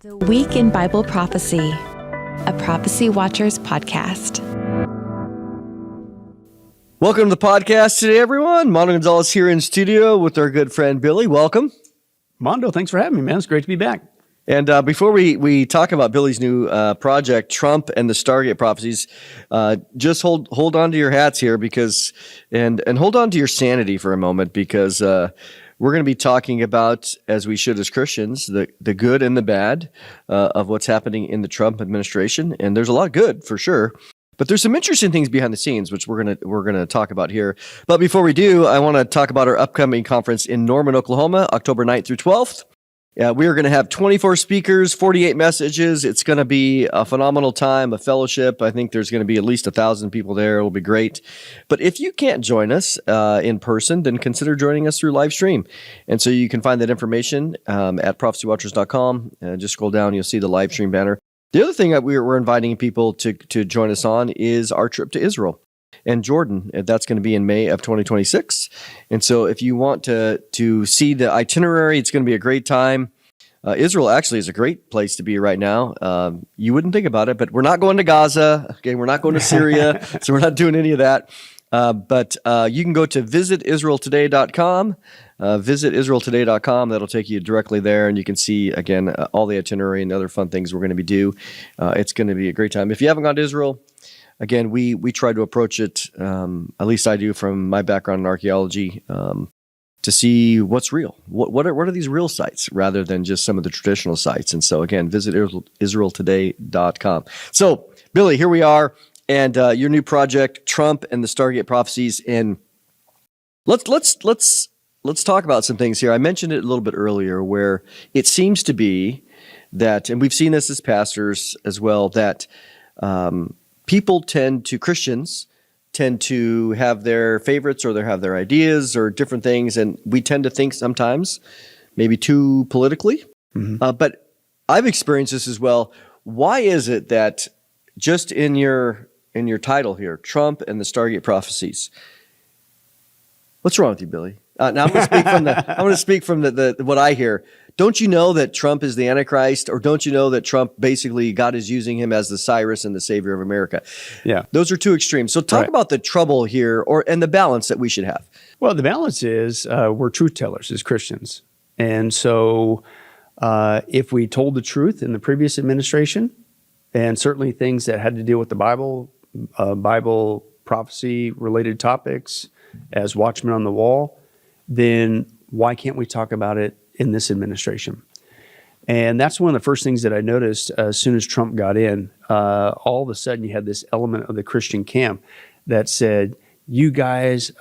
The Week in Bible Prophecy, a Prophecy Watchers podcast. Welcome to the podcast today, everyone. Mondo Gonzalez here in studio with our good friend Billy. Welcome. Mondo, thanks for having me, man. It's great to be back. And before we talk about Billy's new project, Trump and the Stargate Prophecies, just hold on to your hats here because and hold on to your sanity for a moment because we're going to be talking about, as we should as Christians, the good and the bad of what's happening in the Trump administration. And there's a lot of good for sure. But there's some interesting things behind the scenes, which we're gonna talk about here. But before we do, I want to talk about our upcoming conference in Norman, Oklahoma, October 9th through 12th. We are going to have 24 speakers, 48 messages. It's going to be a phenomenal time, a fellowship. I think there's going to be at least 1,000 people there. It'll be great. But if you can't join us in person, then consider joining us through live stream. And so you can find that information at prophecywatchers.com. Just scroll down, you'll see the live stream banner. The other thing that we're inviting people to join us on is our trip to Israel and Jordan. That's going to be in May of 2026. And so if you want to see the itinerary, it's going to be a great time. Israel actually is a great place to be right now. You wouldn't think about it, but we're not going to Gaza. Okay, we're not going to Syria, so we're not doing any of that. But you can go to visitisraeltoday.com. Visitisraeltoday.com. That'll take you directly there, and you can see, again, all the itinerary and other fun things we're going to be doing. It's going to be a great time. If you haven't gone to Israel, again, we try to approach it, at least I do from my background in archaeology, to see what's real. What are these real sites rather than just some of the traditional sites? And so, again, visit israeltoday.com. So, Billy, here we are, and your new project, Trump and the Stargate Prophecies. And let's talk about some things here. I mentioned it a little bit earlier, where it seems to be that, and we've seen this as pastors as well, that Christians tend to have their favorites or they have their ideas or different things, and we tend to think sometimes maybe too politically. Mm-hmm. But I've experienced this as well. Why is it that just in your title here, Trump and the Stargate Prophecies, what's wrong with you, Billy? Now I'm going to speak from the what I hear. Don't you know that Trump is the Antichrist, or don't you know that Trump basically God is using him as the Cyrus and the savior of America? Yeah, those are two extremes. So talk about the trouble here, and the balance that we should have. Well, the balance is we're truth tellers as Christians, and so if we told the truth in the previous administration, and certainly things that had to deal with the Bible prophecy related topics as watchmen on the wall, then why can't we talk about it in this administration? And that's one of the first things that I noticed as soon as Trump got in. All of a sudden, you had this element of the Christian camp that said, you guys,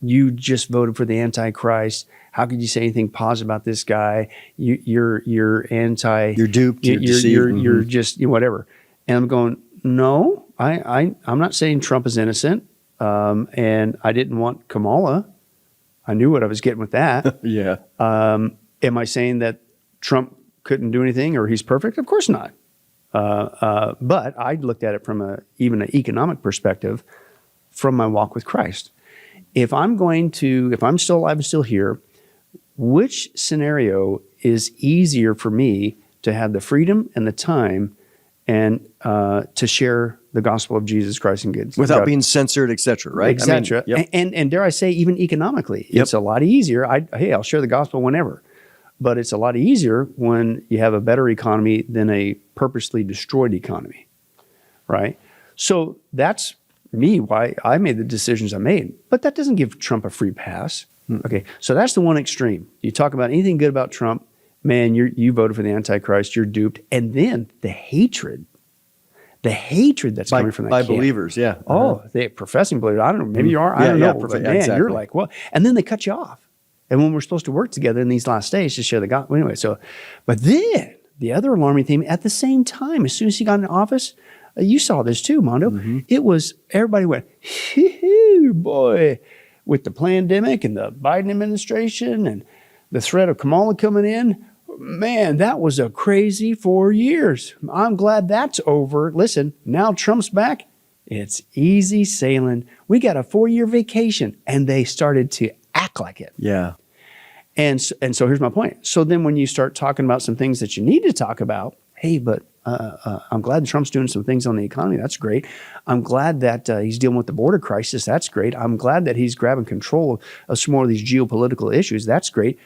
you just voted for the Antichrist. How could you say anything positive about this guy? You're anti. You're duped. You're deceived. You're just whatever. And I'm going, no, I'm not saying Trump is innocent. And I didn't want Kamala. I knew what I was getting with that. Yeah. Am I saying that Trump couldn't do anything or he's perfect? Of course not. But I looked at it from even an economic perspective from my walk with Christ. If I'm still alive and still here, which scenario is easier for me to have the freedom and the time and to share the gospel of Jesus Christ and good without being censored, et cetera, right? Et cetera. Yep. And dare I say, even economically, it's a lot easier. I'll share the gospel whenever, but it's a lot easier when you have a better economy than a purposely destroyed economy, right? So that's me, why I made the decisions I made. But that doesn't give Trump a free pass. Okay, so that's the one extreme. You talk about anything good about Trump, man, you voted for the Antichrist, you're duped. And then the hatred that's coming from that by camp. Believers, yeah. Oh, they professing believers. I don't know. Maybe you are. I don't know. But man, exactly. You're like, what? And then they cut you off. And when we're supposed to work together in these last days to share the gospel. Anyway, but then the other alarming thing, at the same time, as soon as he got in office, you saw this too, Mondo. Mm-hmm. It was, everybody went, boy, with the pandemic and the Biden administration and the threat of Kamala coming in. Man, that was a crazy 4 years. I'm glad that's over. Listen, now Trump's back. It's easy sailing. We got a 4-year vacation. And they started to act like it. Yeah. And so here's my point. So then when you start talking about some things that you need to talk about, hey, but I'm glad Trump's doing some things on the economy. That's great. I'm glad that he's dealing with the border crisis. That's great. I'm glad that he's grabbing control of some more of these geopolitical issues. That's great.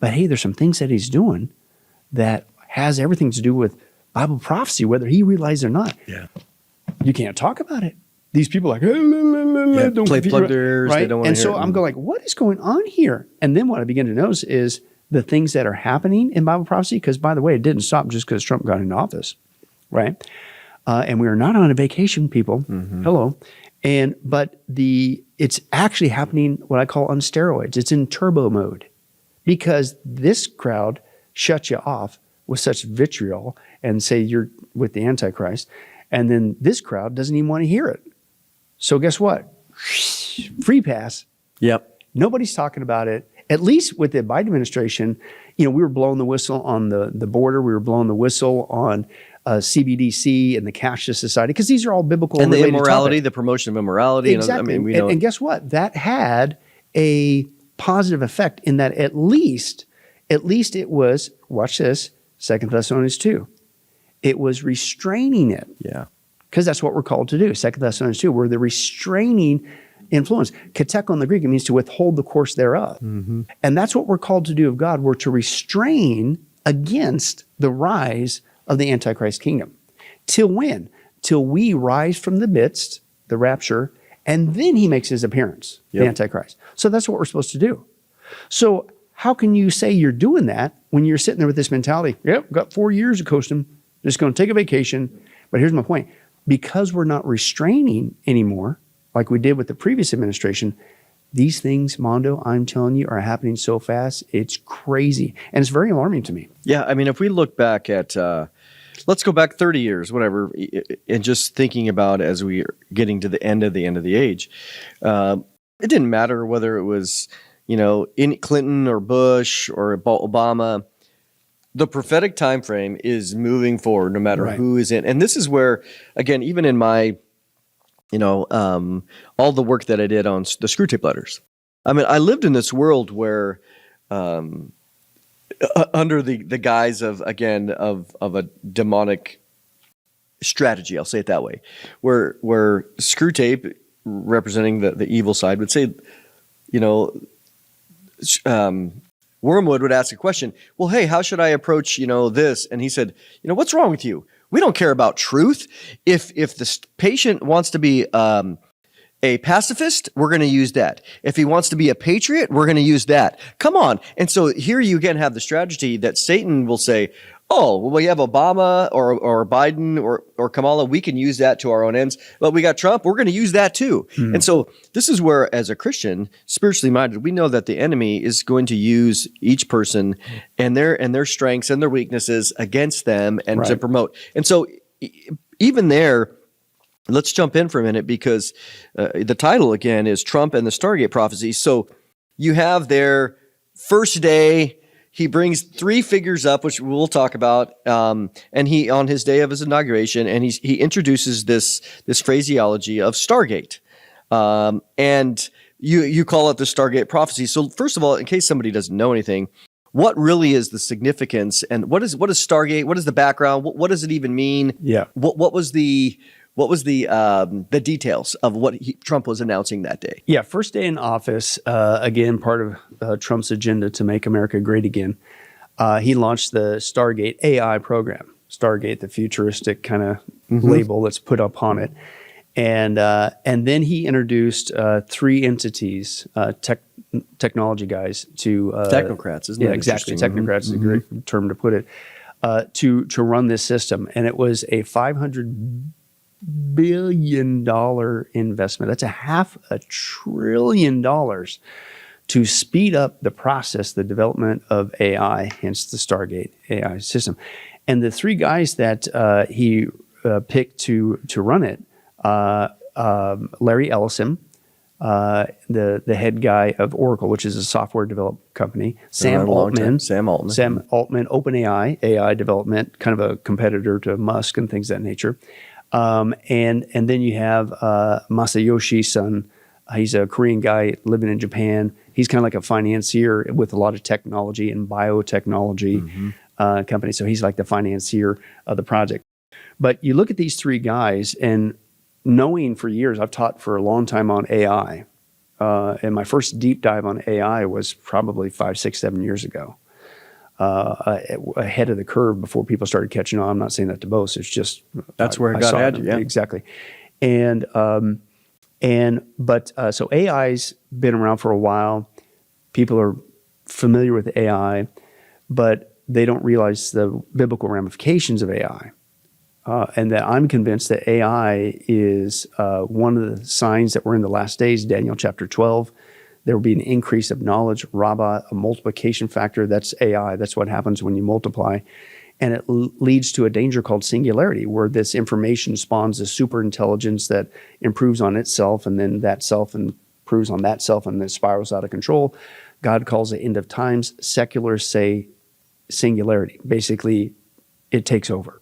But hey, there's some things that he's doing that has everything to do with Bible prophecy, whether he realizes it or not. Yeah. You can't talk about it. These people are like, don't play pluggers. Right? They don't want and to so hear it. I'm going like, what is going on here? And then what I begin to notice is the things that are happening in Bible prophecy, because by the way, it didn't stop just because Trump got into office, right? And we are not on a vacation, people. Hello. But it's actually happening what I call on steroids. It's in turbo mode because this crowd shuts you off with such vitriol and say you're with the Antichrist. And then this crowd doesn't even want to hear it. So guess what? Free pass. Yep. Nobody's talking about it. At least with the Biden administration, we were blowing the whistle on the border. We were blowing the whistle on CBDC and the cashless society because these are all biblical and the related immorality, topics. The promotion of immorality. Exactly. And and guess what? That had a positive effect in that at least it was, watch this, 2 Thessalonians 2. It was restraining it. Yeah. Because that's what we're called to do. 2 Thessalonians 2, we're the restraining influence. Kateko in the Greek, it means to withhold the course thereof. And that's what we're called to do of God. We're to restrain against the rise of the Antichrist kingdom. Till when? Till we rise from the midst, the rapture, and then he makes his appearance, the Antichrist. So that's what we're supposed to do. So how can you say you're doing that when you're sitting there with this mentality? Yep, got 4 years of coasting, just going to take a vacation. But here's my point. Because we're not restraining anymore, like we did with the previous administration, these things, Mondo, I'm telling you, are happening so fast. It's crazy. And it's very alarming to me. Yeah. I mean, if we look back at, let's go back 30 years, whatever, and just thinking about as we are getting to the end of the age, it didn't matter whether it was, in Clinton or Bush or Obama. The prophetic time frame is moving forward no matter who is in. And this is where, again, even in my, all the work that I did on the screw tape letters. I mean, I lived in this world where under the guise of a demonic strategy, I'll say it that way, where screw tape representing the evil side would say, Wormwood would ask a question. Well, hey, how should I approach, this? And he said, what's wrong with you? We don't care about truth. If the patient wants to be a pacifist, we're going to use that. If he wants to be a patriot, we're going to use that. Come on. And so here you again have the strategy that Satan will say, oh, well, we have Obama or Biden or Kamala. We can use that to our own ends. But we got Trump. We're going to use that too. And so this is where, as a Christian, spiritually minded, we know that the enemy is going to use each person and their strengths and their weaknesses against them and to promote. And so even there, let's jump in for a minute because the title again is Trump and the Stargate Prophecies. So you have their first day. He brings 3 figures up, which we'll talk about, and he on his day of his inauguration, and he introduces this phraseology of Stargate, and you call it the Stargate prophecy. So first of all, in case somebody doesn't know anything, what really is the significance, and what is Stargate? What is the background? What does it even mean? Yeah. What was the details of what Trump was announcing that day? Yeah, first day in office, again, part of Trump's agenda to make America great again. He launched the Stargate AI program. Stargate, the futuristic kind of label that's put upon it. And then he introduced 3 entities, technology guys to technocrats, isn't it? Yeah, exactly. Technocrats is a great term to put it. To run this system, and it was a $500 billion investment. That's $500 billion to speed up the process, the development of AI, hence the Stargate AI system. And the 3 guys that he picked to run it, Larry Ellison, the head guy of Oracle, which is a software development company, Sam Altman, OpenAI, AI development, kind of a competitor to Musk and things of that nature. And then you have Masayoshi Son. He's a Korean guy living in Japan. He's kind of like a financier with a lot of technology and biotechnology. company. So he's like the financier of the project. But you look at these three guys, and knowing for years, I've taught for a long time on AI. And my first deep dive on AI was probably 5, 6, 7 years ago. Ahead of the curve before people started catching on. I'm not saying that to boast. It's just that's where God had you. Yeah, exactly. And so AI's been around for a while. People are familiar with AI, but they don't realize the biblical ramifications of AI. And that I'm convinced that AI is one of the signs that we're in the last days. Daniel chapter 12. There will be an increase of knowledge, Rabbah, a multiplication factor. That's AI. That's what happens when you multiply. And it leads to a danger called singularity, where this information spawns a super intelligence that improves on itself, and then that self improves on that self, and then spirals out of control. God calls it end of times. Secularists say singularity. Basically, it takes over.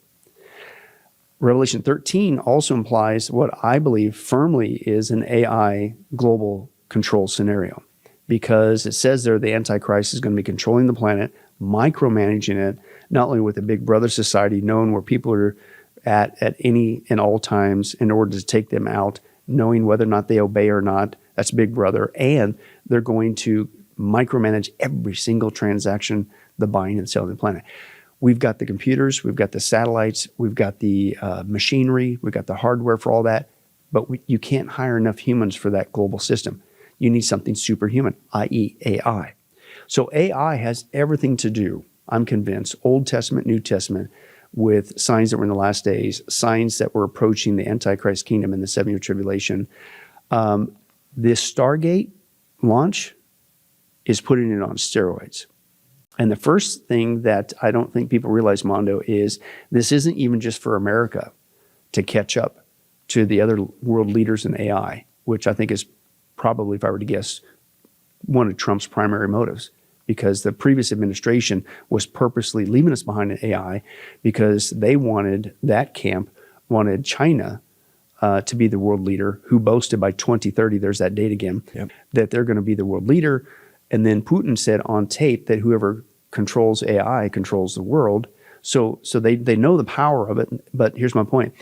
Revelation 13 also implies what I believe firmly is an AI global control scenario, because it says there the Antichrist is going to be controlling the planet, micromanaging it, not only with a big brother society known where people are at any and all times in order to take them out, knowing whether or not they obey or not. That's big brother. And they're going to micromanage every single transaction, the buying and selling of the planet. We've got the computers, we've got the satellites, we've got the machinery, we've got the hardware for all that, but you can't hire enough humans for that global system. You need something superhuman, i.e. AI. So AI has everything to do, I'm convinced, Old Testament, New Testament, with signs that were in the last days, signs that were approaching the Antichrist kingdom in the 7-year tribulation. This Stargate launch is putting it on steroids. And the first thing that I don't think people realize, Mondo, is this isn't even just for America to catch up to the other world leaders in AI, which I think is probably, if I were to guess, one of Trump's primary motives, because the previous administration was purposely leaving us behind in AI because they wanted, that camp wanted China to be the world leader, who boasted by 2030, there's that date again, that they're going to be the world leader. And then Putin said on tape that whoever controls AI controls the world. So they know the power of it. But here's my point.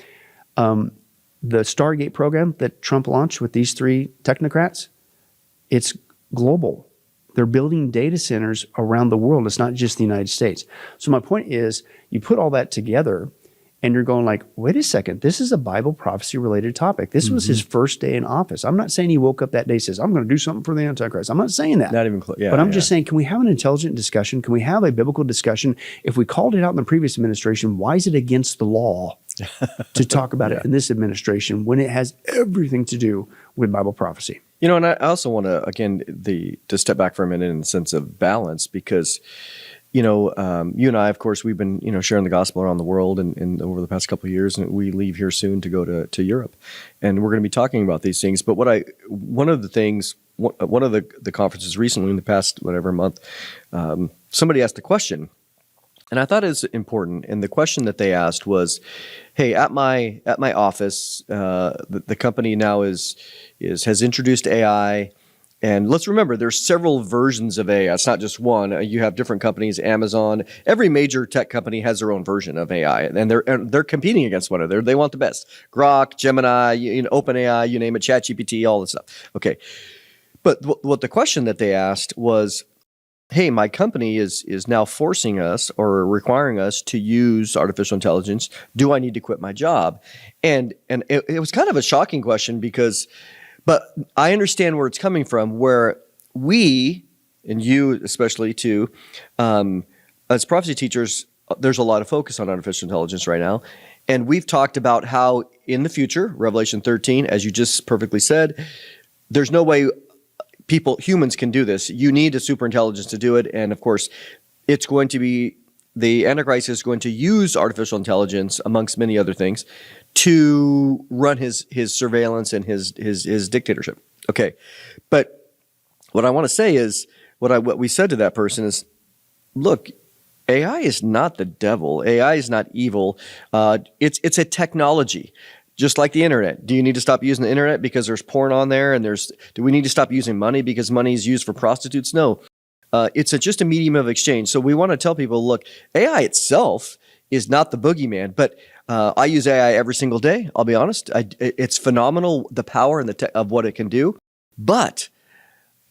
The Stargate program that Trump launched with these three technocrats, it's global. They're building data centers around the world. It's not just the United States. So my point is, you put all that together and you're going like, wait a second, this is a Bible prophecy related topic. This was his first day in office. I'm not saying he woke up that day and says, I'm going to do something for the Antichrist. I'm not saying that. Not even close. Yeah, but I'm just saying, can we have an intelligent discussion? Can we have a biblical discussion? If we called it out in the previous administration, why is it against the law to talk about it in this administration when it has everything to do with Bible prophecy? You know, and I also want to, again, to step back for a minute in the sense of balance, because you know, you and I, of course, we've been, sharing the gospel around the world and over the past couple of years, and we leave here soon to go to Europe, and we're going to be talking about these things. But one of the conferences recently in the past, month, somebody asked a question, and I thought it was important. And the question that they asked was, hey, at my office, the company now has introduced AI. And let's remember, there's several versions of AI. It's not just one. You have different companies, Amazon. Every major tech company has their own version of AI, and they're competing against one another. They want the best. Grok, Gemini, OpenAI, you name it, ChatGPT, all this stuff. Okay, but what the question that they asked was, hey, my company is now forcing us or requiring us to use artificial intelligence. Do I need to quit my job? And it was kind of a shocking question but I understand where it's coming from, where we, and you especially too, as prophecy teachers, there's a lot of focus on artificial intelligence right now. And we've talked about how in the future, Revelation 13, as you just perfectly said, there's no way humans can do this. You need a super intelligence to do it. And of course, it's going to be, the Antichrist is going to use artificial intelligence, amongst many other things, to run his surveillance and his dictatorship. Okay, but what I want to say is what we said to that person is, look, AI is not the devil. AI is not evil. It's a technology, just like the internet. Do you need to stop using the internet because there's porn on there? And do we need to stop using money because money is used for prostitutes? No. It's just a medium of exchange. So we want to tell people, look, AI itself is not the boogeyman, but I use AI every single day. I'll be honest. It's phenomenal, the power and of what it can do. But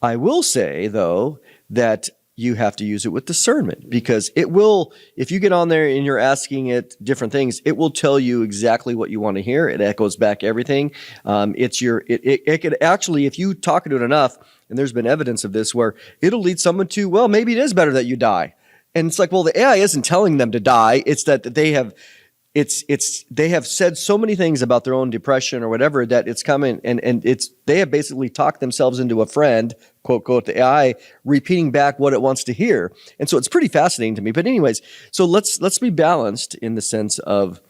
I will say, though, that you have to use it with discernment, because it will, if you get on there and you're asking it different things, it will tell you exactly what you want to hear. It echoes back everything. It could actually, if you talk to it enough, and there's been evidence of this, where it'll lead someone to, well, maybe it is better that you die. And it's like, well, the AI isn't telling them to die. It's that they have said so many things about their own depression or whatever that it's coming, and they have basically talked themselves into a friend, quote, quote, the AI repeating back what it wants to hear. And so it's pretty fascinating to me. But anyways, so let's be balanced in the sense of,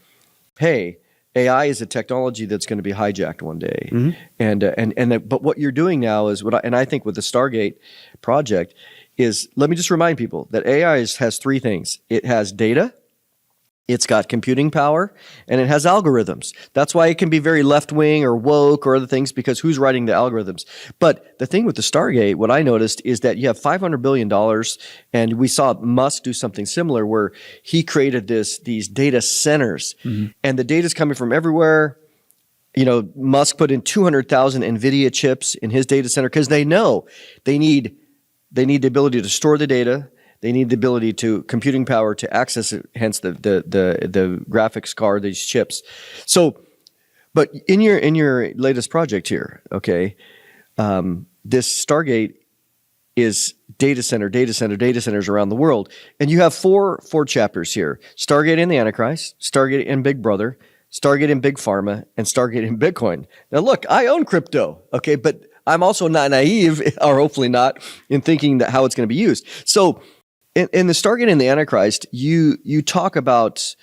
hey, AI is a technology that's going to be hijacked one day. Mm-hmm. But what you're doing now is I think with the Stargate project is, let me just remind people that AI has three things. It has data, it's got computing power, and it has algorithms. That's why it can be very left-wing or woke or other things, because who's writing the algorithms? But the thing with the Stargate, what I noticed is that you have $500 billion, and we saw Musk do something similar where he created these data centers, mm-hmm. and the data's coming from everywhere. You know, Musk put in 200,000 NVIDIA chips in his data center because they know they need the ability to store the data. They need the ability to computing power to access it, hence the graphics card, these chips. So, but in your latest project here, okay, this Stargate is data centers around the world, and you have four chapters here: Stargate and the Antichrist, Stargate and Big Brother, Stargate and Big Pharma, and Stargate and Bitcoin. Now, look, I own crypto, okay, but I'm also not naive, or hopefully not, in thinking that how it's going to be used. So, in the Stargate and the Antichrist, you talk about,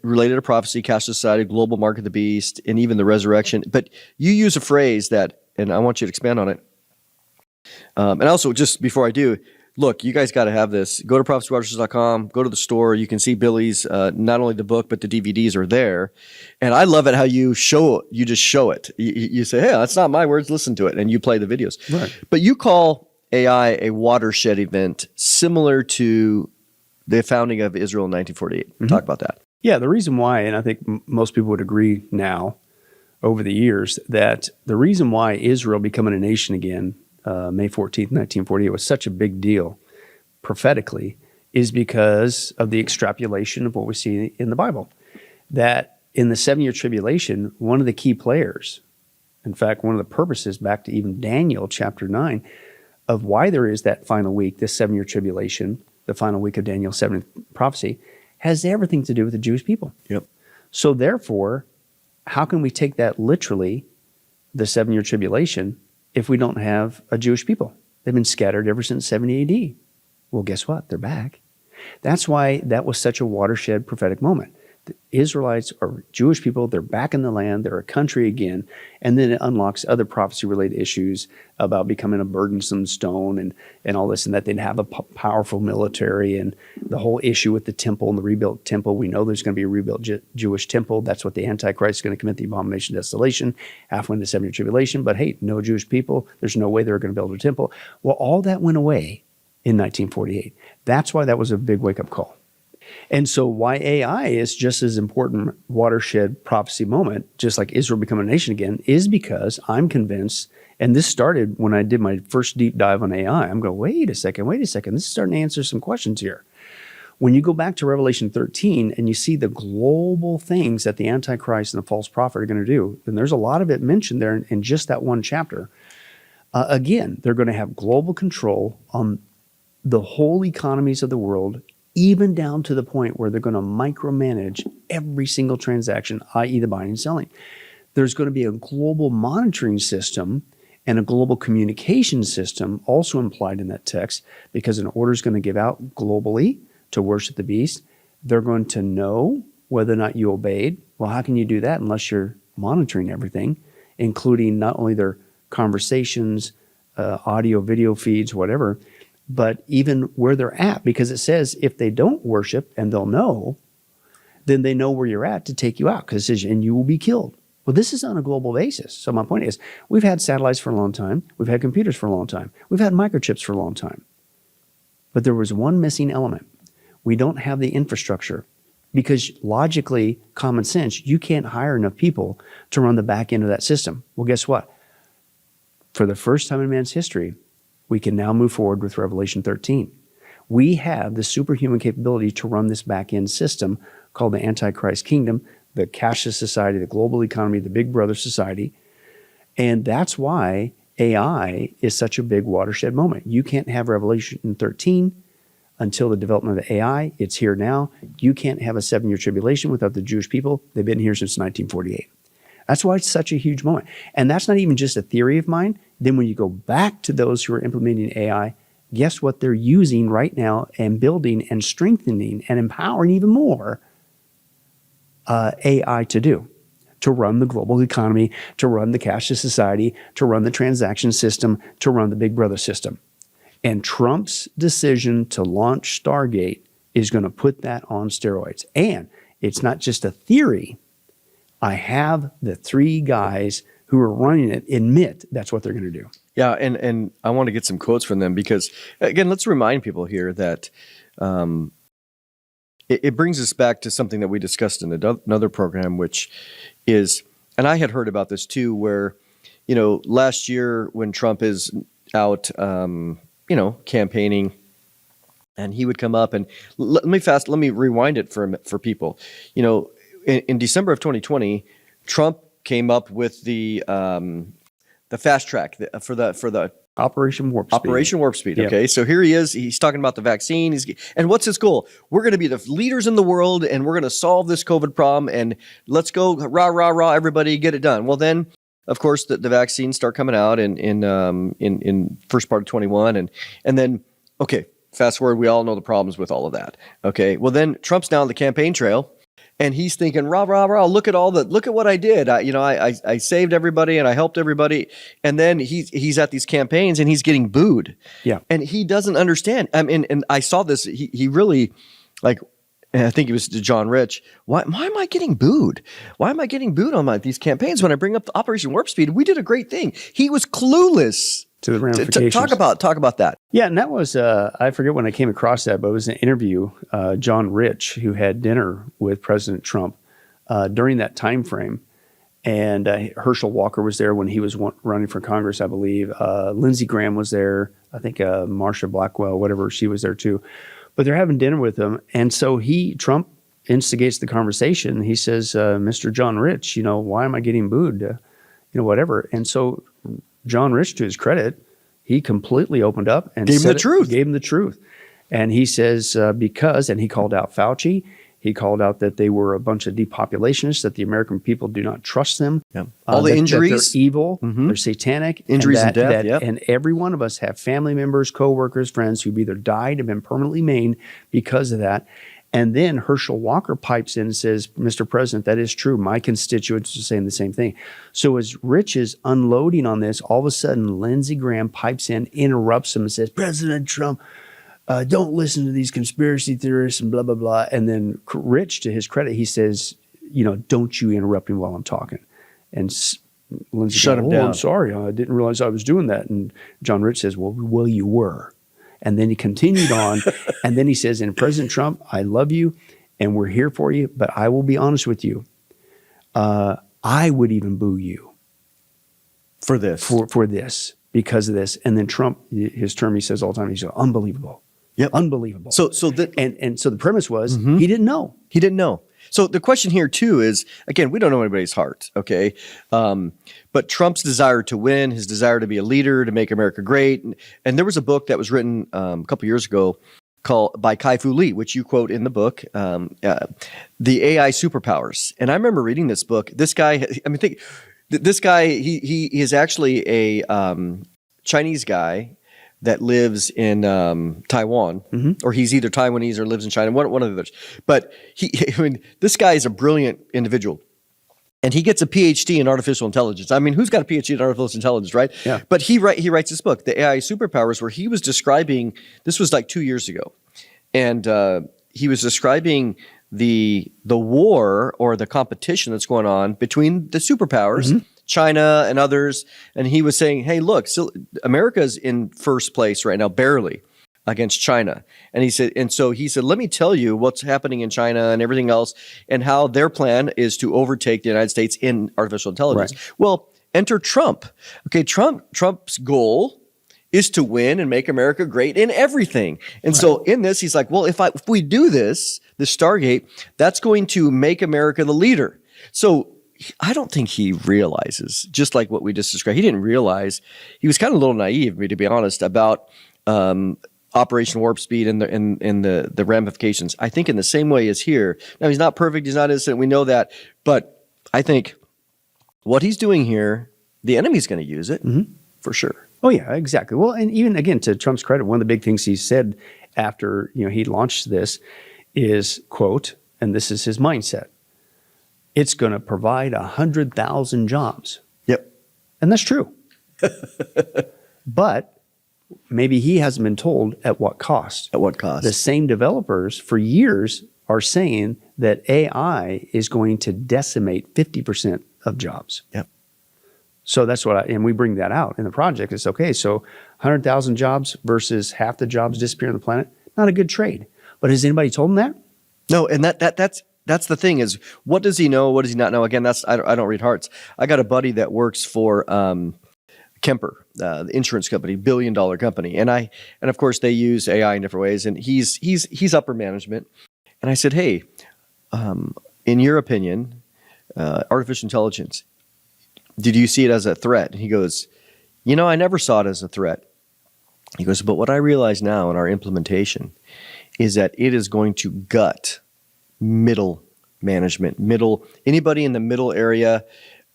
related to prophecy, caste society, global mark of the beast, and even the resurrection. But you use a phrase that, and I want you to expand on it. And also, just before I do, look, you guys got to have this. Go to prophecywatchers.com, go to the store. You can see Billy's, not only the book, but the DVDs are there. And I love it how you just show it. You say, hey, that's not my words, listen to it. And you play the videos. Right. But you call AI a watershed event similar to the founding of Israel in 1948. Mm-hmm. Talk about that. Yeah, the reason why, and I think most people would agree now over the years, that the reason why Israel becoming a nation again, May 14th, 1948, was such a big deal prophetically is because of the extrapolation of what we see in the Bible. That in the 7-year tribulation, one of the key players, in fact, one of the purposes back to even Daniel chapter 9, of why there is that final week, this 7-year tribulation, the final week of Daniel's 7th prophecy, has everything to do with the Jewish people. Yep. So therefore, how can we take that literally, the 7-year tribulation, if we don't have a Jewish people? They've been scattered ever since 70 AD. Well, guess what? They're back. That's why that was such a watershed prophetic moment. The Israelites are Jewish people. They're back in the land. They're a country again. And then it unlocks other prophecy-related issues about becoming a burdensome stone and all this, and that they'd have a powerful military, and the whole issue with the temple and the rebuilt temple. We know there's going to be a rebuilt Jewish temple. That's what the Antichrist is going to commit, the abomination of desolation, halfway into the 7-year tribulation. But hey, no Jewish people. There's no way they're going to build a temple. Well, all that went away in 1948. That's why that was a big wake-up call. And so why AI is just as important watershed prophecy moment, just like Israel becoming a nation again, is because I'm convinced, and this started when I did my first deep dive on AI. I'm going, wait a second, this is starting to answer some questions here. When you go back to Revelation 13 and you see the global things that the Antichrist and the false prophet are going to do, and there's a lot of it mentioned there in just that one chapter. Again, they're going to have global control on the whole economies of the world, even down to the point where they're going to micromanage every single transaction, i.e. the buying and selling. There's going to be a global monitoring system and a global communication system also implied in that text, because an order is going to give out globally to worship the beast. They're going to know whether or not you obeyed. Well, how can you do that unless you're monitoring everything, including not only their conversations, audio, video feeds, whatever, but even where they're at, because it says if they don't worship, and they'll know, then they know where you're at to take you out, because it says, and you will be killed. Well, this is on a global basis. So my point is, we've had satellites for a long time. We've had computers for a long time. We've had microchips for a long time. But there was one missing element. We don't have the infrastructure because logically, common sense, you can't hire enough people to run the back end of that system. Well, guess what? For the first time in man's history, we can now move forward with Revelation 13. We have the superhuman capability to run this back end system called the Antichrist Kingdom, the cashless society, the global economy, the Big Brother society. And that's why AI is such a big watershed moment. You can't have Revelation 13 until the development of AI. It's here now. You can't have a 7-year tribulation without the Jewish people. They've been here since 1948. That's why it's such a huge moment. And that's not even just a theory of mine. Then when you go back to those who are implementing AI, guess what they're using right now and building and strengthening and empowering even more AI to do, to run the global economy, to run the cashless society, to run the transaction system, to run the Big Brother system. And Trump's decision to launch Stargate is going to put that on steroids. And it's not just a theory. I have the 3 guys who are running it admit that's what they're going to do. Yeah, and I want to get some quotes from them because, again, let's remind people here that it brings us back to something that we discussed in another program, which is, and I had heard about this too, where, last year when Trump is out, campaigning, and he would come up and let me rewind it for people. In December of 2020, Trump came up with the fast track for the Operation Warp Speed. Operation Warp Speed. Okay, so here he is. He's talking about the vaccine. And what's his goal? We're going to be the leaders in the world, and we're going to solve this COVID problem. And let's go, rah rah rah! Everybody, get it done. Well, then, of course, the vaccines start coming out in first part of 21, and then okay, fast forward. We all know the problems with all of that. Okay, well then Trump's now on the campaign trail. And he's thinking, rah, rah, rah, look at what I did. I saved everybody and I helped everybody. And then he's at these campaigns and he's getting booed. Yeah. And he doesn't understand. I mean, and I saw this, he really, and I think it was to John Rich, why am I getting booed? Why am I getting booed on these campaigns when I bring up the Operation Warp Speed? We did a great thing. He was clueless. To the ramifications. Talk about that. Yeah, and that was, I forget when I came across that, but it was an interview, John Rich, who had dinner with President Trump during that time frame. And Herschel Walker was there when he was running for Congress, I believe. Lindsey Graham was there. I think Marsha Blackwell, whatever, she was there too. But they're having dinner with him. And so Trump instigates the conversation. He says, Mr. John Rich, why am I getting booed? Whatever. And so John Rich, to his credit, he completely opened up and gave him the truth. And he says, because, and he called out Fauci, he called out that they were a bunch of depopulationists, that the American people do not trust them. Yeah. All the injuries. That they're evil, they're satanic. Injuries and death, And every one of us have family members, coworkers, friends who've either died or been permanently maimed because of that. And then Herschel Walker pipes in and says, Mr. President, that is true. My constituents are saying the same thing. So as Rich is unloading on this, all of a sudden, Lindsey Graham pipes in, interrupts him and says, President Trump, don't listen to these conspiracy theorists and blah, blah, blah. And then Rich, to his credit, he says, don't you interrupt me while I'm talking. And Lindsey shut him down. I'm sorry. I didn't realize I was doing that. And John Rich says, well, you were. And then he continued on, and then he says, and President Trump, I love you, and we're here for you, but I will be honest with you. I would even boo you. For this. For this, because of this. And then Trump, his term, he says all the time, he's unbelievable. Yep. Unbelievable. So so the premise was, he didn't know. He didn't know. So the question here too is, again, we don't know anybody's heart, okay? But Trump's desire to win, his desire to be a leader, to make America great. And there was a book that was written a couple years ago by Kai-Fu Lee, which you quote in the book, The AI Superpowers. And I remember reading this book. This guy, he is actually a Chinese guy that lives in Taiwan, or he's either Taiwanese or lives in China, one of the others. But this guy is a brilliant individual. And he gets a PhD in artificial intelligence. I mean, who's got a PhD in artificial intelligence, right? Yeah. But he writes this book, The AI Superpowers, where he was describing, this was like 2 years ago, and he was describing the war or the competition that's going on between the superpowers, China and others. And he was saying, hey, look, so America's in first place right now, barely. against China. And he said, let me tell you what's happening in China and everything else, and how their plan is to overtake the United States in artificial intelligence. Right. Well, enter Trump. Okay, Trump's goal is to win and make America great in everything. And so in this, he's like, well, if we do this Stargate, that's going to make America the leader. So I don't think he realizes, just like what we just described, he didn't realize, he was kind of a little naive, to be honest, about Operation Warp Speed and the ramifications. I think in the same way as here. Now, he's not perfect, he's not innocent, we know that, but I think what he's doing here, the enemy's going to use it for sure. Oh yeah, exactly. Well, and even again, to Trump's credit, one of the big things he said after he launched this is, quote, and this is his mindset, it's going to provide 100,000 jobs. Yep. And that's true. But maybe he hasn't been told at what cost. At what cost? The same developers for years are saying that AI is going to decimate 50% of jobs. Yep. So that's and we bring that out in the project. It's okay. So 100,000 jobs versus half the jobs disappearing on the planet, not a good trade. But has anybody told him that? No, and that's the thing is, what does he know? What does he not know? Again, I don't read hearts. I got a buddy that works for Kemper, the insurance company, $1 billion company, and of course they use AI in different ways, and he's upper management. And I said, hey, in your opinion, artificial intelligence, did you see it as a threat? And he goes, I never saw it as a threat. He goes, but what I realize now in our implementation is that it is going to gut middle management, anybody in the middle area.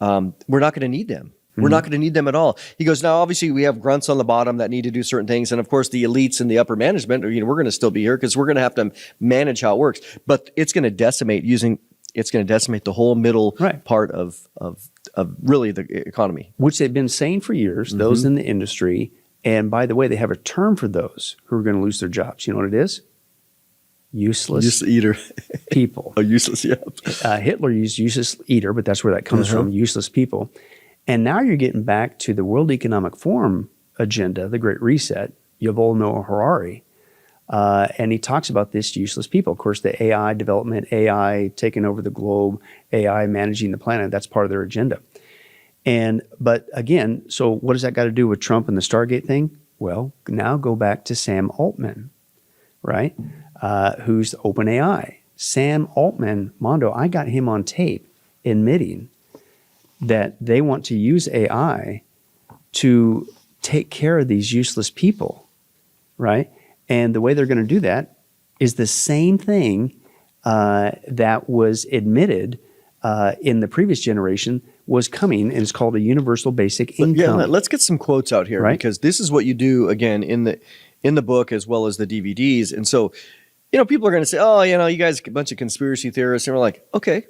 We're not going to need them. We're not going to need them at all. He goes, now, obviously, we have grunts on the bottom that need to do certain things. And, of course, the elites and the upper management, we're going to still be here because we're going to have to manage how it works. But it's going to decimate the whole middle part of really the economy. Which they've been saying for years, those in the industry. And, by the way, they have a term for those who are going to lose their jobs. You know what it is? Useless eater people. Oh, useless, yeah. Hitler used useless eater, but that's where that comes from, useless people. And now you're getting back to the World Economic Forum agenda, the Great Reset, Yuval Noah Harari. And he talks about this useless people. Of course, the AI development, AI taking over the globe, AI managing the planet, that's part of their agenda. But again, so what does that got to do with Trump and the Stargate thing? Well, now go back to Sam Altman, right? Who's OpenAI. Sam Altman, Mondo, I got him on tape admitting that they want to use AI to take care of these useless people, right? And the way they're going to do that is the same thing that was admitted in the previous generation was coming, and it's called a universal basic income. Yeah, let's get some quotes out here, because this is what you do, again, in the book as well as the DVDs. And so, people are going to say, oh, you guys are a bunch of conspiracy theorists. And we're like, okay.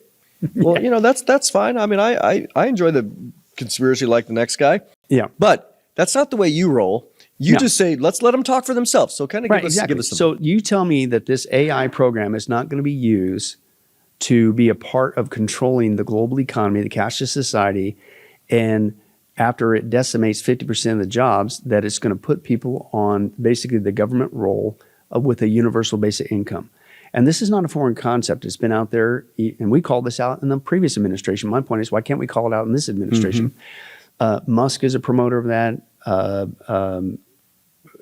Well, that's fine. I mean, I enjoy the conspiracy like the next guy. Yeah. But that's not the way you roll. You just say, let's let them talk for themselves. So kind of give us some. So you tell me that this AI program is not going to be used to be a part of controlling the global economy, the cashless society, and after it decimates 50% of the jobs, that it's going to put people on basically the government roll with a universal basic income. And this is not a foreign concept. It's been out there, and we called this out in the previous administration. My point is, why can't we call it out in this administration? Musk is a promoter of that.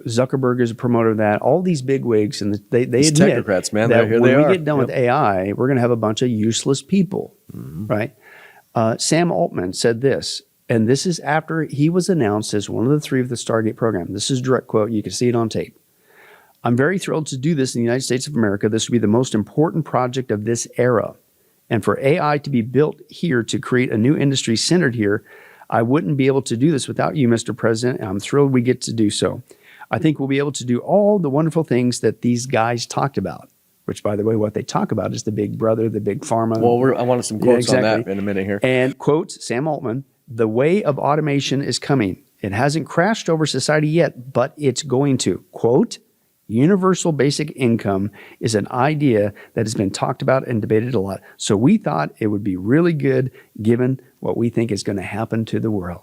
Zuckerberg is a promoter of that. All these bigwigs, and they admit technocrats, man, that when we get done with AI, we're going to have a bunch of useless people, right? Sam Altman said this, and this is after he was announced as one of the 3 of the Stargate program. This is a direct quote. You can see it on tape. I'm very thrilled to do this in the United States of America. This will be the most important project of this era. And for AI to be built here to create a new industry centered here, I wouldn't be able to do this without you, Mr. President, and I'm thrilled we get to do so. I think we'll be able to do all the wonderful things that these guys talked about, which, by the way, what they talk about is the big brother, the big pharma. Well, I wanted some quotes on that in a minute here. And quotes, Sam Altman, the way of automation is coming. It hasn't crashed over society yet, but it's going to. Quote, universal basic income is an idea that has been talked about and debated a lot. So we thought it would be really good given what we think is going to happen to the world.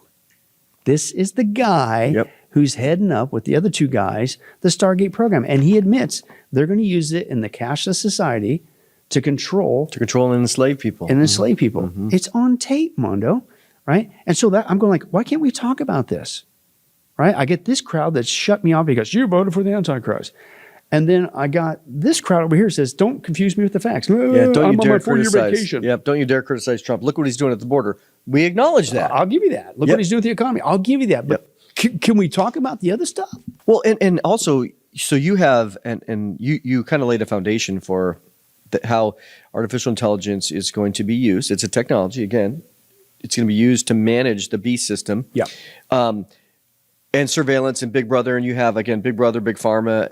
This is the guy who's heading up with the other two guys the Stargate program. And he admits they're going to use it in the cashless society to control and enslave people. It's on tape, Mondo, right? And so that I'm going like, why can't we talk about this? Right? I get this crowd that shut me off because you voted for the Antichrist. And then I got this crowd over here that says, don't confuse me with the facts. Yeah, don't I'm you dare on my 4-year criticize. vacation. Yep, don't you dare criticize Trump. Look what he's doing at the border. We acknowledge that. I'll give you that. Look what he's doing with the economy. I'll give you that. But can we talk about the other stuff? Well, and also, so you have, and you kind of laid a foundation for how artificial intelligence is going to be used. It's a technology, again. It's going to be used to manage the beast system. Yeah. And surveillance and Big Brother. And you have, again, Big Brother, Big Pharma.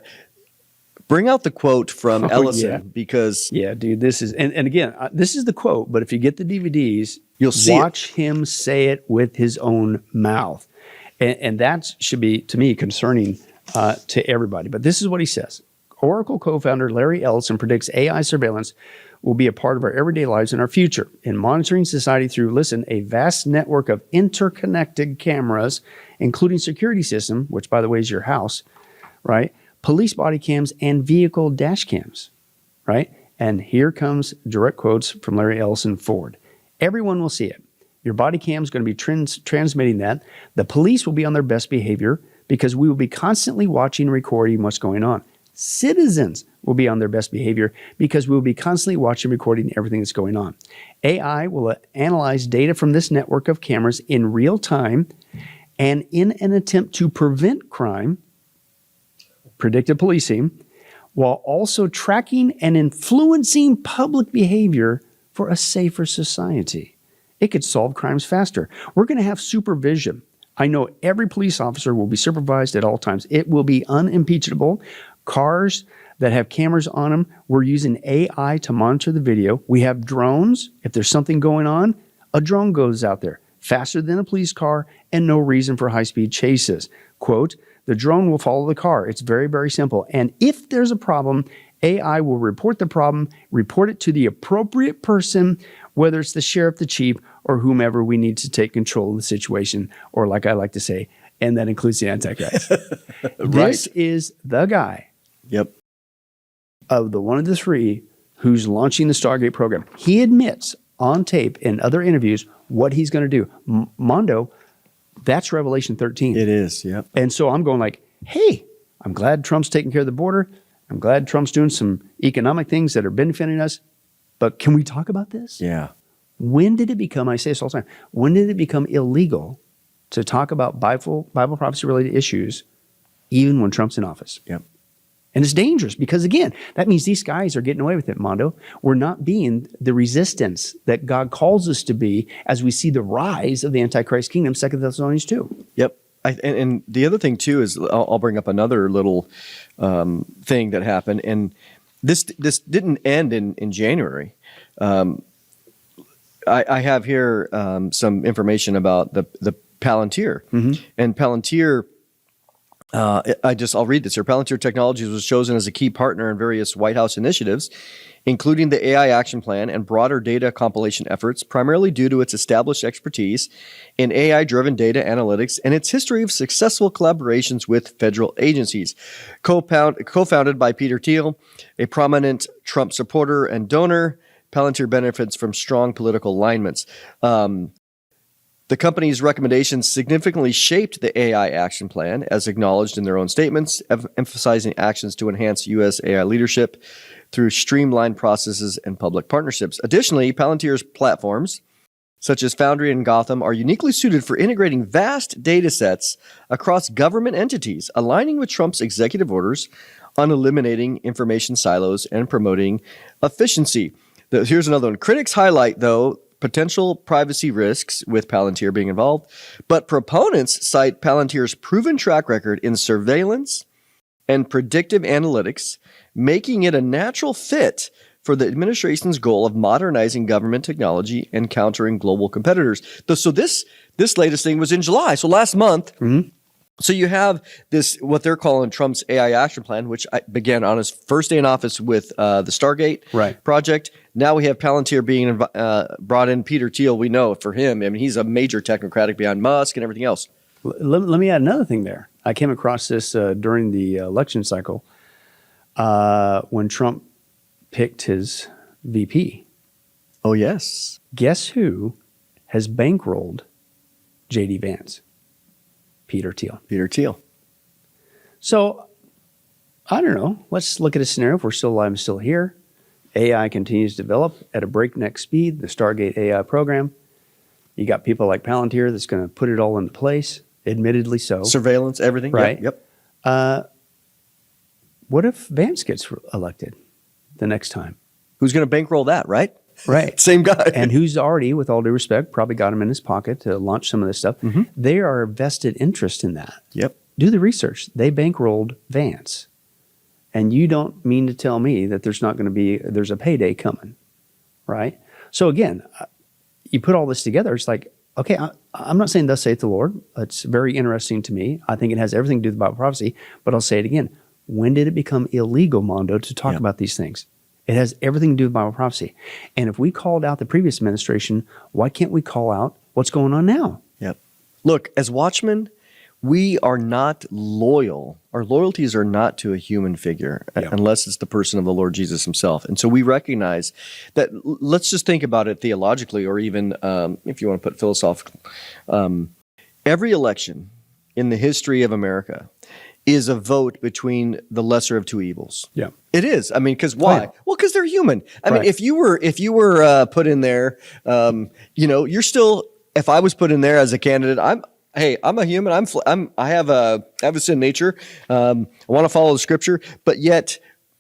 Bring out the quote from Ellison because... Yeah, dude, this is... And again, this is the quote, but if you get the DVDs, you'll see watch him say it with his own mouth. And that should be, to me, concerning to everybody. But this is what he says. Oracle co-founder Larry Ellison predicts AI surveillance will be a part of our everyday lives in our future. In monitoring society through, listen, a vast network of interconnected cameras, including security system, which, by the way, is your house, right? Police body cams, and vehicle dash cams, right? And here comes direct quotes from Larry Ellison Ford. Everyone will see it. Your body cam is going to be transmitting that. The police will be on their best behavior because we will be constantly watching and recording what's going on. Citizens will be on their best behavior because we will be constantly watching and recording everything that's going on. AI will analyze data from this network of cameras in real time, and in an attempt to prevent crime, predictive policing, while also tracking and influencing public behavior for a safer society. It could solve crimes faster. We're going to have supervision. I know every police officer will be supervised at all times. It will be unimpeachable. Cars that have cameras on them, we're using AI to monitor the video. We have drones. If there's something going on, a drone goes out there faster than a police car and no reason for high-speed chases. Quote, the drone will follow the car. It's very, very simple. And if there's a problem, AI will report the problem, report it to the appropriate person, whether it's the sheriff, the chief, or whomever we need to take control of the situation, or like I like to say, and that includes the Antichrist. Right. This is the guy of the one of the three who's launching the Stargate program. He admits on tape in other interviews what he's going to do. Mondo, that's Revelation 13. It is, yep. And so I'm going like, hey, I'm glad Trump's taking care of the border. I'm glad Trump's doing some economic things that are benefiting us. But can we talk about this? Yeah. When did it become, I say this all the time, when did it become illegal to talk about Bible prophecy-related issues even when Trump's in office? Yep. And it's dangerous because, again, that means these guys are getting away with it, Mondo. We're not being the resistance that God calls us to be as we see the rise of the Antichrist kingdom, 2 Thessalonians 2. Yep. And the other thing, too, is I'll bring up another little thing that happened. And this didn't end in January. I have here some information about the Palantir. Mm-hmm. And Palantir... I'll read this here. Palantir Technologies was chosen as a key partner in various White House initiatives, including the AI Action Plan and broader data compilation efforts, primarily due to its established expertise in AI-driven data analytics and its history of successful collaborations with federal agencies. Co-founded by Peter Thiel, a prominent Trump supporter and donor, Palantir benefits from strong political alignments. The company's recommendations significantly shaped the AI Action Plan, as acknowledged in their own statements, emphasizing actions to enhance U.S. AI leadership through streamlined processes and public partnerships. Additionally, Palantir's platforms, such as Foundry and Gotham, are uniquely suited for integrating vast data sets across government entities, aligning with Trump's executive orders on eliminating information silos and promoting efficiency. Here's another one. Critics highlight, though, potential privacy risks with Palantir being involved, but proponents cite Palantir's proven track record in surveillance and predictive analytics, making it a natural fit for the administration's goal of modernizing government technology and countering global competitors. So this latest thing was in July, so last month. Mm-hmm. So you have this, what they're calling Trump's AI Action Plan, which began on his first day in office with the Stargate project. Now we have Palantir being brought in. Peter Thiel, we know for him, I mean, he's a major technocratic behind Musk and everything else. Let me add another thing there. I came across this during the election cycle when Trump picked his VP. Oh, yes. Guess who has bankrolled J.D. Vance? Peter Thiel. Peter Thiel. So, I don't know. Let's look at a scenario. If we're still alive and still here, AI continues to develop at a breakneck speed, the Stargate AI program. You got people like Palantir that's going to put it all into place, admittedly so. Surveillance, everything. Right. Yep. What if Vance gets elected the next time? Who's going to bankroll that, right? Right. Same guy. And who's already, with all due respect, probably got him in his pocket to launch some of this stuff. Mm-hmm. They are a vested interest in that. Yep. Do the research. They bankrolled Vance. And you don't mean to tell me that there's a payday coming, right? So again, you put all this together, it's like, okay, I'm not saying thus saith the Lord. It's very interesting to me. I think it has everything to do with Bible prophecy, but I'll say it again. When did it become illegal, Mondo, to talk about these things? It has everything to do with Bible prophecy. And if we called out the previous administration, why can't we call out what's going on now? Yep. Look, as watchmen, we are not loyal. Our loyalties are not to a human figure unless it's the person of the Lord Jesus himself. And so we recognize that. Let's just think about it theologically, or even if you want to put philosophical. Every election in the history of America is a vote between the lesser of two evils. Yeah, it is. I mean, because why? Oh, yeah. Well, because they're human. I mean, if you were put in there, you're still. If I was put in there as a candidate, I'm a human. I have a sin nature. I want to follow the scripture, but yet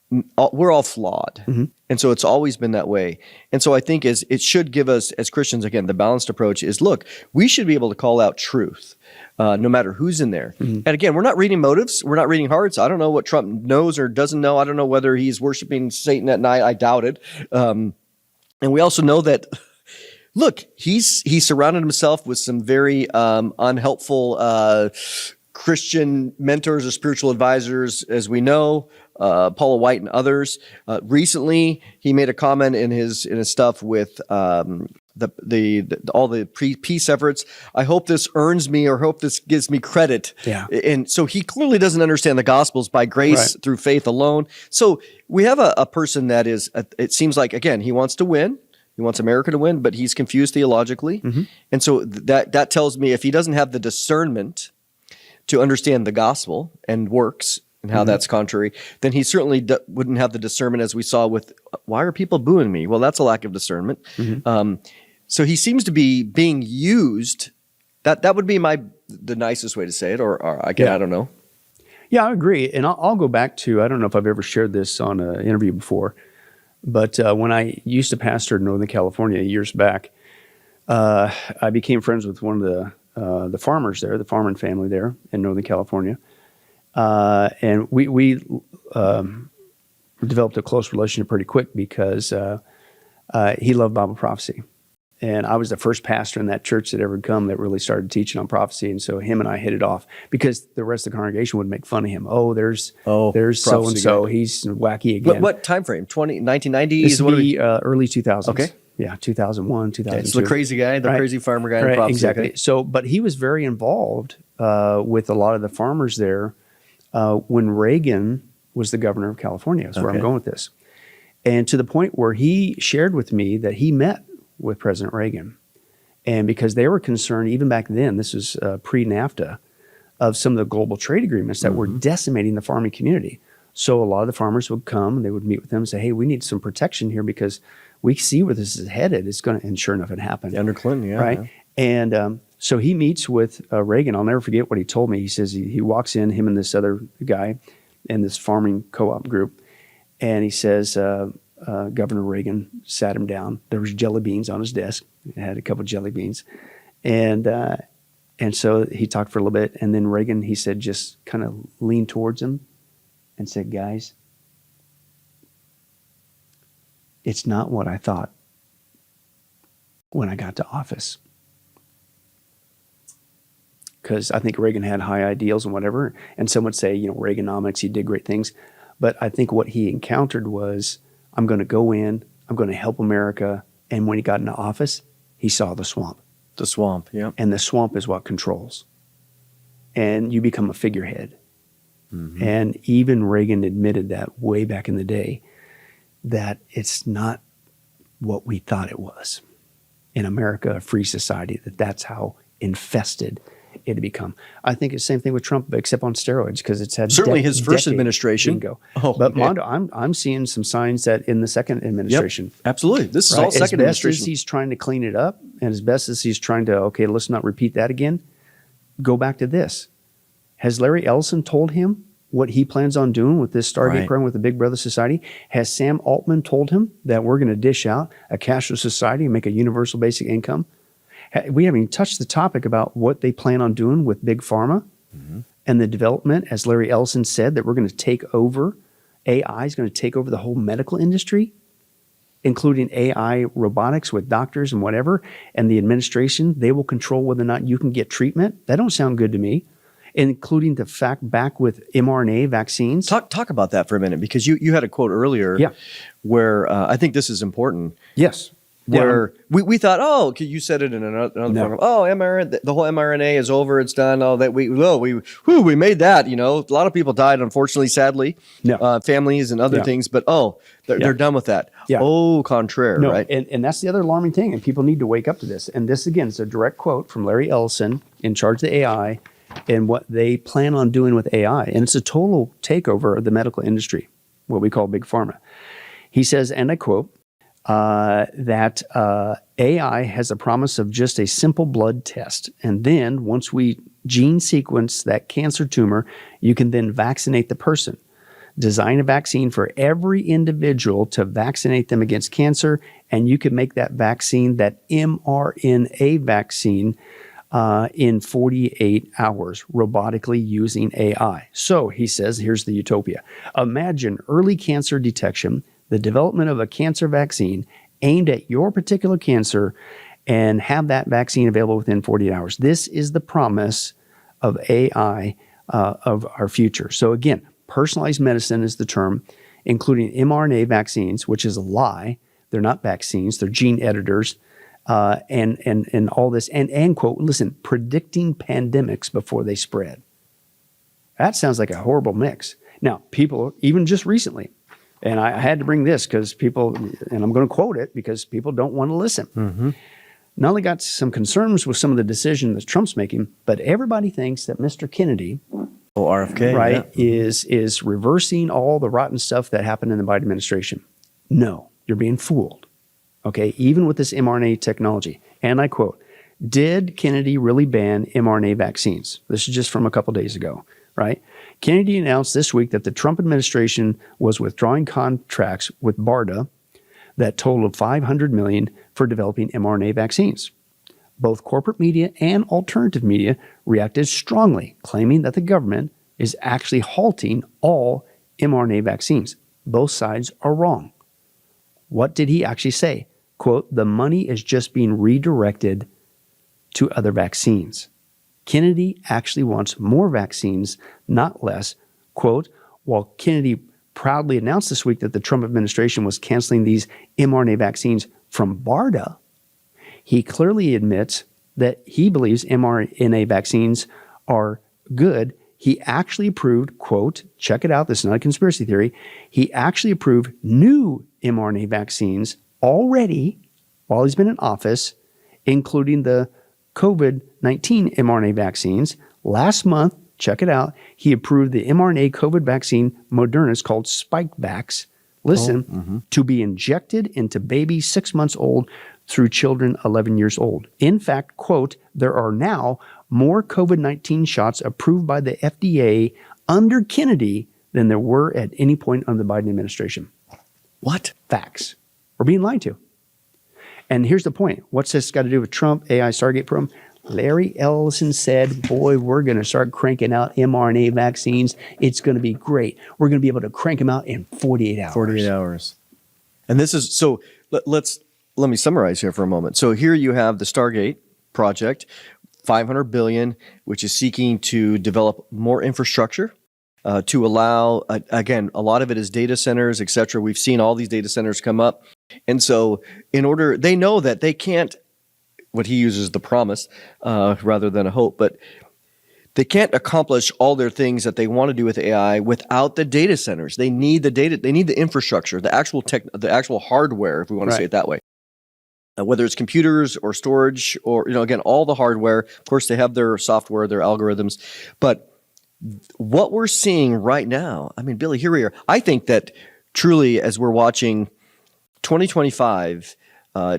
we're all flawed. Mm-hmm. And so it's always been that way. And so I think it should give us as Christians, again, the balanced approach is, look, we should be able to call out truth. No matter who's in there. Mm-hmm. And again, we're not reading motives. We're not reading hearts. I don't know what Trump knows or doesn't know. I don't know whether he's worshiping Satan at night. I doubt it. And we also know that, look, he surrounded himself with some very unhelpful Christian mentors or spiritual advisors, as we know, Paula White and others. Recently, he made a comment in his stuff with all the peace efforts. I hope this earns me, or hope this gives me credit. Yeah. And so he clearly doesn't understand the Gospels by grace through faith alone. So we have a person that is, it seems like, again, he wants to win. He wants America to win, but he's confused theologically. Mm-hmm. And so that tells me if he doesn't have the discernment to understand the gospel and works and how that's contrary, then he certainly wouldn't have the discernment, as we saw with, why are people booing me? Well, that's a lack of discernment. Mm-hmm. So he seems to be being used. That would be the nicest way to say it, or I don't know. Yeah, I agree. And I'll go back to, I don't know if I've ever shared this on an interview before, but when I used to pastor in Northern California years back, I became friends with one of the farmers there, the farming family there in Northern California. And we developed a close relationship pretty quick because he loved Bible prophecy. And I was the first pastor in that church that ever come that really started teaching on prophecy. And so him and I hit it off because the rest of the congregation would make fun of him. There's so-and-so. He's wacky again. What time frame? 1990s? This would be early 2000s. Okay. Yeah, 2001, 2002. It's the crazy guy, the crazy farmer guy in prophecy. Exactly. Okay. So, but he was very involved with a lot of the farmers there when Reagan was the governor of California. That's where I'm going with this. And to the point where he shared with me that he met with President Reagan. And because they were concerned, even back then, this was pre-NAFTA, of some of the global trade agreements that were decimating the farming community. So a lot of the farmers would come and they would meet with them and say, hey, we need some protection here because we see where this is headed. It's going to, and sure enough, it happened. Under Clinton, right? Yeah. And so he meets with Reagan. I'll never forget what he told me. He says he walks in, him and this other guy in this farming co-op group, and he says, Governor Reagan sat him down. There was jelly beans on his desk. He had a couple of jelly beans. And so he talked for a little bit, and then Reagan, he said, just kind of leaned towards him and said, guys, it's not what I thought when I got to office. Because I think Reagan had high ideals and whatever, and some would say, Reaganomics, he did great things. But I think what he encountered was, I'm going to go in, I'm going to help America. And when he got into office, he saw the swamp. The swamp, yeah. And the swamp is what controls. and you become a figurehead. And even Reagan admitted that way back in the day, that it's not what we thought it was. In America, a free society, that's how infested it had become. I think it's the same thing with Trump, except on steroids, because it's had certainly his first administration. Bingo. But Mondo, I'm seeing some signs that in the second administration. Absolutely. This is all second administration. As best as he's trying to clean it up, and as best as he's trying to, okay, let's not repeat that again, go back to this. Has Larry Ellison told him what he plans on doing with this Stargate program with the Big Brother Society? Has Sam Altman told him that we're going to dish out a cashless society and make a universal basic income? We haven't even touched the topic about what they plan on doing with Big Pharma and the development, as Larry Ellison said, that we're going to take over. AI is going to take over the whole medical industry, including AI robotics with doctors and whatever. And the administration, they will control whether or not you can get treatment. That don't sound good to me. Including the fact back with mRNA vaccines. Talk about that for a minute, because you had a quote earlier where I think this is important. Yes. Where we thought, oh, you said it in another program. Oh, mRNA, the whole mRNA is over. It's done. Oh, that we made that. You know, a lot of people died, unfortunately, sadly, families and other things. But they're done with that. Yeah. Oh, contraire, right? And that's the other alarming thing. And people need to wake up to this. And this again is a direct quote from Larry Ellison, in charge of the AI, and what they plan on doing with AI. And it's a total takeover of the medical industry, what we call Big Pharma. He says, and I quote, that AI has a promise of just a simple blood test. And then once we gene sequence that cancer tumor, you can then vaccinate the person. Design a vaccine for every individual to vaccinate them against cancer. And you can make that vaccine, that mRNA vaccine, in 48 hours, robotically using AI. So he says, here's the utopia. Imagine early cancer detection, the development of a cancer vaccine aimed at your particular cancer, and have that vaccine available within 48 hours. This is the promise of AI of our future. So again, personalized medicine is the term, including mRNA vaccines, which is a lie. They're not vaccines, they're gene editors. And all this, and quote, listen, predicting pandemics before they spread. That sounds like a horrible mix. Now, people, even just recently, and I had to bring this because people, and I'm going to quote it because people don't want to listen. Not only got some concerns with some of the decisions that Trump's making, but everybody thinks that Mr. Kennedy, RFK, is reversing all the rotten stuff that happened in the Biden administration. No, you're being fooled. Okay, even with this mRNA technology. And I quote, did Kennedy really ban mRNA vaccines? This is just from a couple days ago, right? Kennedy announced this week that the Trump administration was withdrawing contracts with BARDA that totaled $500 million for developing mRNA vaccines. Both corporate media and alternative media reacted strongly, claiming that the government is actually halting all mRNA vaccines. Both sides are wrong. What did he actually say? Quote, the money is just being redirected to other vaccines. Kennedy actually wants more vaccines, not less. Quote, while Kennedy proudly announced this week that the Trump administration was canceling these mRNA vaccines from BARDA, he clearly admits that he believes mRNA vaccines are good. He actually approved, quote, check it out, this is not a conspiracy theory, he actually approved new mRNA vaccines already while he's been in office, including the COVID-19 mRNA vaccines. Last month, check it out, he approved the mRNA COVID vaccine Moderna, it's called Spikevax, to be injected into babies 6 months old through children 11 years old. In fact, quote, there are now more COVID-19 shots approved by the FDA under Kennedy than there were at any point under the Biden administration. What? Facts. We're being lied to. And here's the point. What's this got to do with Trump, AI, Stargate program? Larry Ellison said, boy, we're going to start cranking out mRNA vaccines. It's going to be great. We're going to be able to crank them out in 48 hours. 48 hours. And this is, so let me summarize here for a moment. So here you have the Stargate project, $500 billion, which is seeking to develop more infrastructure to allow, again, a lot of it is data centers, et cetera. We've seen all these data centers come up. And so they know that they can't, what he uses the promise rather than a hope, but they can't accomplish all their things that they want to do with AI without the data centers. They need the data. They need the infrastructure, the actual hardware, if we want to say it that way. Whether it's computers or storage or, again, all the hardware. Of course, they have their software, their algorithms. But what we're seeing right now, I mean, Billy, here we are. I think that truly, as we're watching, 2025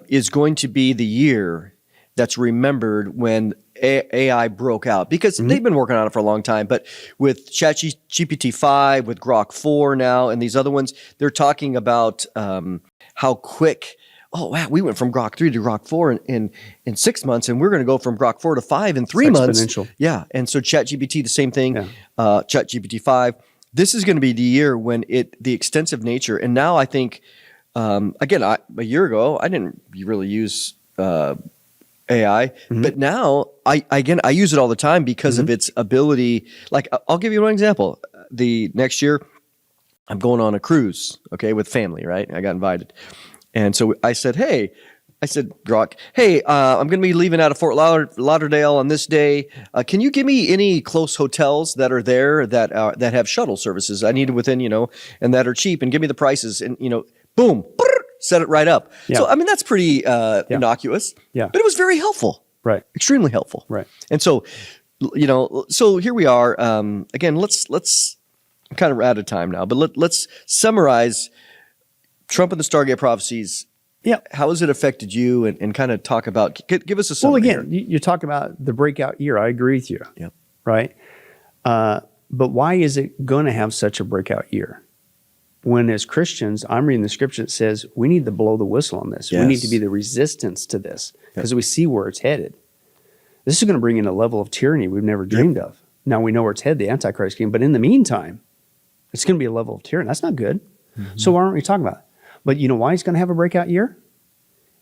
is going to be the year that's remembered when AI broke out, because they've been working on it for a long time. But with ChatGPT 5, with Grok 4 now, and these other ones, they're talking about how quick. Oh, wow, we went from Grok 3 to Grok 4 in 6 months, and we're going to go from Grok 4 to 5 in 3 months. Exponential. Yeah, and so ChatGPT, the same thing, ChatGPT 5. This is going to be the year when the extensive nature, and now I think, again, a year ago, I didn't really use AI, but now I use it all the time because of its ability. Like, I'll give you one example. The next year, I'm going on a cruise, with family, right? I got invited. And so I said, Grok, I'm going to be leaving out of Fort Lauderdale on this day. Can you give me any close hotels that are there that have shuttle services? I need it within, and that are cheap, and give me the prices. And, boom, set it right up. Yeah. So, I mean, that's pretty innocuous. Yeah. But it was very helpful. Right. Extremely helpful. Right. And so, so here we are. Again, let's I'm kind of out of time now, but let's summarize Trump and the Stargate prophecies. Yeah. How has it affected you, and kind of talk about, give us a summary. Well, again, you talk about the breakout year. I agree with you. Yep. Right. But why is it going to have such a breakout year? When as Christians, I'm reading the scripture that says we need to blow the whistle on this. Yes. We need to be the resistance to this, because we see where it's headed. This is going to bring in a level of tyranny we've never dreamed of. Now we know where it's headed, the Antichrist kingdom, but in the meantime, it's going to be a level of tyranny. That's not good. So why aren't we talking about it? But you know why he's going to have a breakout year?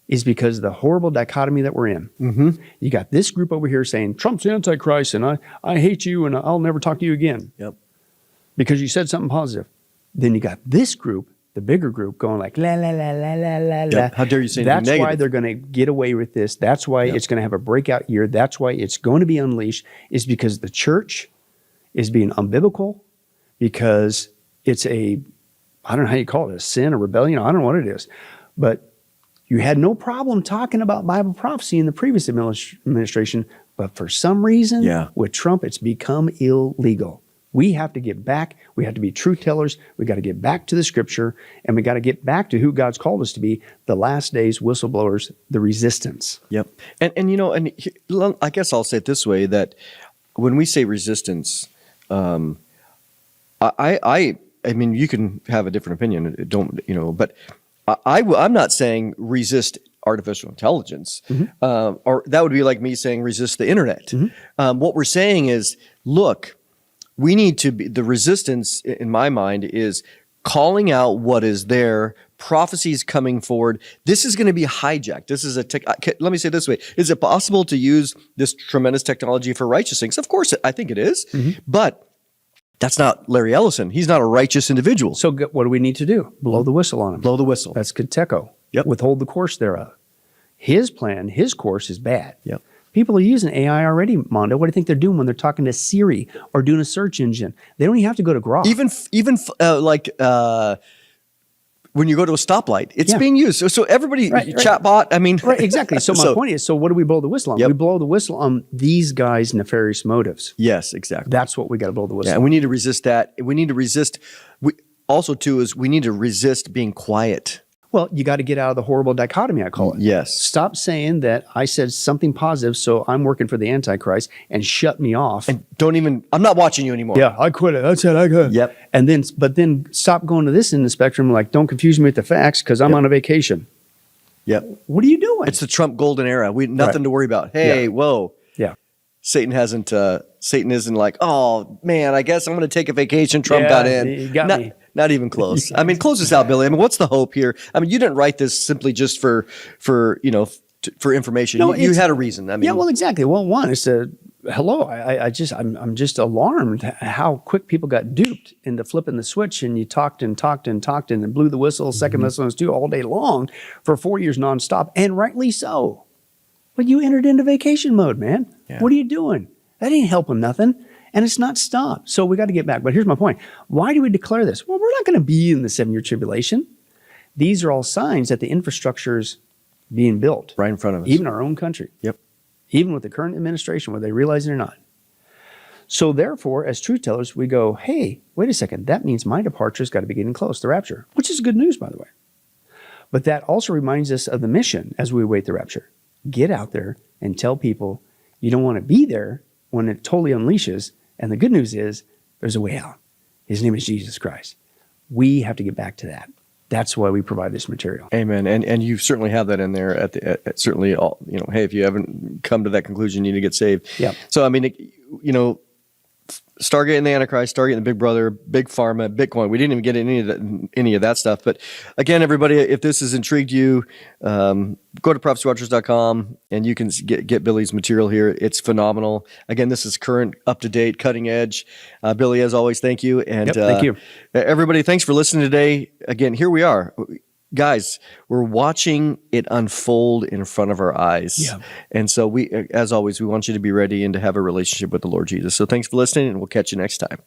Is because of the horrible dichotomy that we're in. You got this group over here saying, Trump's the Antichrist, and I hate you, and I'll never talk to you again. Yep. Because you said something positive. Then you got this group, the bigger group, going like, la, la, la, la, la, la, la. How dare you say anything negative? That's why they're going to get away with this. That's why it's going to have a breakout year. That's why it's going to be unleashed, is because the church is being unbiblical, because it's I don't know how you call it, a sin, a rebellion. I don't know what it is. But you had no problem talking about Bible prophecy in the previous administration. But for some reason, with Trump, it's become illegal. We have to get back. We have to be truth tellers. We got to get back to the scripture, and we got to get back to who God's called us to be, the last days whistleblowers, the resistance. Yep. And I guess I'll say it this way, that when we say resistance, I mean, you can have a different opinion. But I'm not saying resist artificial intelligence, or that would be like me saying resist the internet. What we're saying is, look, we need to be, the resistance in my mind is calling out what is there, prophecies coming forward. This is going to be hijacked. This is let me say it this way. Is it possible to use this tremendous technology for righteous things? Of course, I think it is, but that's not Larry Ellison. He's not a righteous individual. So what do we need to do? Blow the whistle on him. Blow the whistle. That's Katecho. Yep. Withhold the course thereof. His plan, his course is bad. Yep. People are using AI already, Mondo. What do you think they're doing when they're talking to Siri or doing a search engine? They don't even have to go to Grok. Even when you go to a stoplight, it's being used. So everybody, chatbot, I mean. Right, exactly. So my point is, so what do we blow the whistle on? We blow the whistle on these guys' nefarious motives. Yes, exactly. That's what we got to blow the whistle on. And we need to resist that. We need to resist. We need to resist being quiet. Well, you got to get out of the horrible dichotomy, I call it. Yes. Stop saying that I said something positive, so I'm working for the Antichrist, and shut me off. And I'm not watching you anymore. Yeah, I quit it. That's it. I quit. Yep. But then stop going to this end of the spectrum, like, don't confuse me with the facts, because I'm on a vacation. Yep. What are you doing? It's the Trump golden era. Nothing to worry about. Hey, whoa. Yeah. Satan isn't like, oh man, I guess I'm going to take a vacation. Trump got in. You got me. Not even close. I mean, close this out, Billy. I mean, what's the hope here? I mean, you didn't write this simply just for information. No, you had a reason. I mean, well, exactly. Well, one is I'm just alarmed how quick people got duped into flipping the switch, and you talked and blew the whistle, second lessons too, all day long for 4 years nonstop, and rightly so. But you entered into vacation mode, man. Yeah. What are you doing? That ain't helping nothing. And it's not stopped. So we got to get back. But here's my point. Why do we declare this? Well, we're not going to be in the 7-year tribulation. These are all signs that the infrastructure's being built. Right in front of us. Even our own country. Yep. Even with the current administration, whether they realize it or not. So therefore, as truth tellers, we go, hey, wait a second. That means my departure's got to be getting close, the rapture, which is good news, by the way. But that also reminds us of the mission as we await the rapture. Get out there and tell people you don't want to be there when it totally unleashes. And the good news is there's a way out. His name is Jesus Christ. We have to get back to that. That's why we provide this material. Amen. And you certainly have that in there at certainly all, hey, if you haven't come to that conclusion, you need to get saved. Yeah. So, I mean, Stargate and the Antichrist, Stargate and the Big Brother, Big Pharma, Bitcoin. We didn't even get any of that stuff. But again, everybody, if this has intrigued you, go to prophecywatchers.com and you can get Billy's material here. It's phenomenal. Again, this is current, up-to-date, cutting edge. Billy, as always, thank you. And thank you. Everybody, thanks for listening today. Again, here we are. Guys, we're watching it unfold in front of our eyes. Yeah. And so as always, we want you to be ready and to have a relationship with the Lord Jesus. So thanks for listening, and we'll catch you next time.